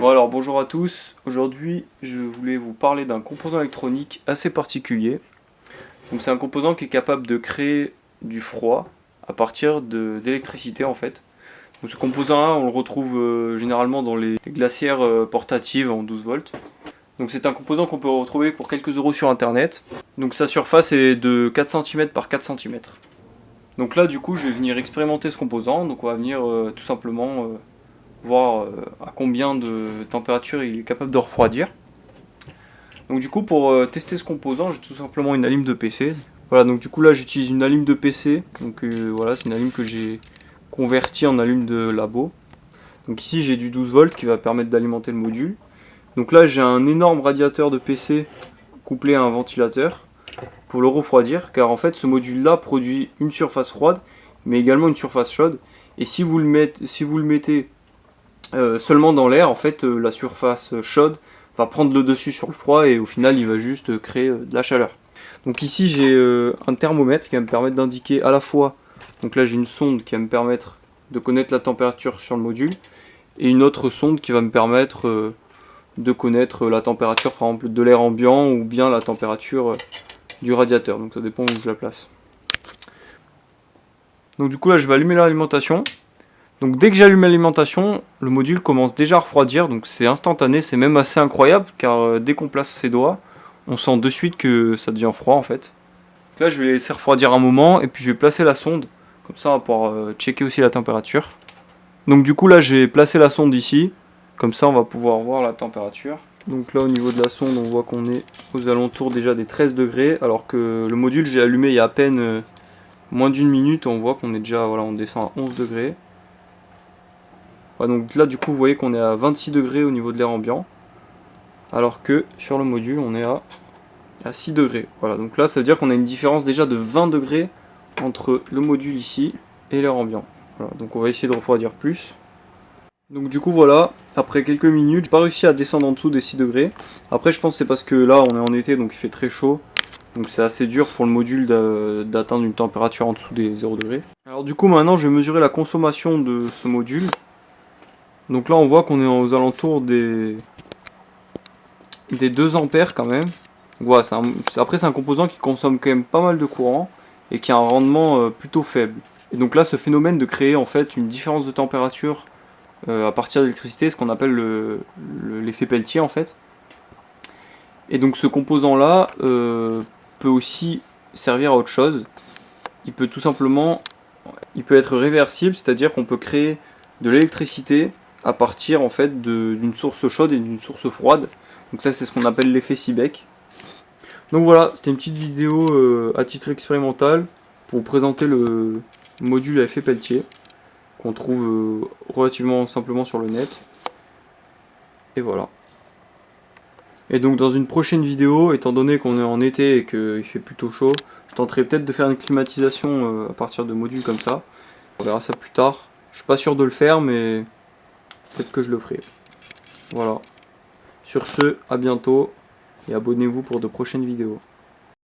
Bon alors bonjour à tous, aujourd'hui je voulais vous parler d'un composant électronique assez particulier. Donc c'est un composant qui est capable de créer du froid à partir d'électricité en fait. Donc ce composant-là on le retrouve généralement dans les glacières portatives en 12 volts. Donc c'est un composant qu'on peut retrouver pour quelques euros sur internet. Donc sa surface est de 4 cm par 4 cm. Donc là du coup je vais venir expérimenter ce composant, donc on va venir tout simplement voir à combien de température il est capable de refroidir. Donc du coup pour tester ce composant j'ai tout simplement une alim de PC. Voilà, donc du coup là j'utilise une alim de PC, donc voilà, c'est une alim que j'ai convertie en alim de labo. Donc ici j'ai du 12 volts qui va permettre d'alimenter le module. Donc là j'ai un énorme radiateur de PC couplé à un ventilateur pour le refroidir, car en fait ce module là produit une surface froide mais également une surface chaude, et si vous le mettez seulement dans l'air, en fait la surface chaude va prendre le dessus sur le froid et au final il va juste créer de la chaleur. Donc ici j'ai un thermomètre qui va me permettre d'indiquer à la fois, donc là j'ai une sonde qui va me permettre de connaître la température sur le module, et une autre sonde qui va me permettre de connaître la température par exemple de l'air ambiant ou bien la température du radiateur, donc ça dépend où je la place. Donc du coup là je vais allumer l'alimentation. Donc dès que j'allume l'alimentation, le module commence déjà à refroidir, donc c'est instantané, c'est même assez incroyable, car dès qu'on place ses doigts, on sent de suite que ça devient froid en fait. Donc là je vais laisser refroidir un moment, et puis je vais placer la sonde, comme ça on va pouvoir checker aussi la température. Donc du coup là j'ai placé la sonde ici, comme ça on va pouvoir voir la température. Donc là au niveau de la sonde on voit qu'on est aux alentours déjà des 13 degrés, alors que le module j'ai allumé il y a à peine moins d'une minute, on voit qu'on est déjà, voilà, on descend à 11 degrés. Donc là du coup vous voyez qu'on est à 26 degrés au niveau de l'air ambiant, alors que sur le module on est à 6 degrés. Voilà, donc là ça veut dire qu'on a une différence déjà de 20 degrés entre le module ici et l'air ambiant. Voilà, donc on va essayer de refroidir plus. Donc du coup voilà, après quelques minutes, j'ai pas réussi à descendre en dessous des 6 degrés. Après je pense que c'est parce que là on est en été, donc il fait très chaud. Donc c'est assez dur pour le module d'atteindre une température en dessous des 0 degrés. Alors du coup maintenant je vais mesurer la consommation de ce module. Donc là on voit qu'on est aux alentours des 2 ampères quand même. Donc voilà, après c'est un composant qui consomme quand même pas mal de courant et qui a un rendement plutôt faible. Et donc là ce phénomène de créer en fait une différence de température à partir d'électricité, ce qu'on appelle l'effet Peltier en fait. Et donc ce composant là peut aussi servir à autre chose. Il peut tout simplement, il peut être réversible, c'est-à-dire qu'on peut créer de l'électricité à partir en fait d'une source chaude et d'une source froide. Donc ça c'est ce qu'on appelle l'effet Seebeck. Donc voilà, c'était une petite vidéo à titre expérimental pour vous présenter le module à effet Peltier qu'on trouve relativement simplement sur le net. Et voilà. Et donc dans une prochaine vidéo, étant donné qu'on est en été et qu'il fait plutôt chaud, je tenterai peut-être de faire une climatisation à partir de modules comme ça. On verra ça plus tard. Je suis pas sûr de le faire, mais peut-être que je le ferai. Voilà. Sur ce, à bientôt et abonnez-vous pour de prochaines vidéos.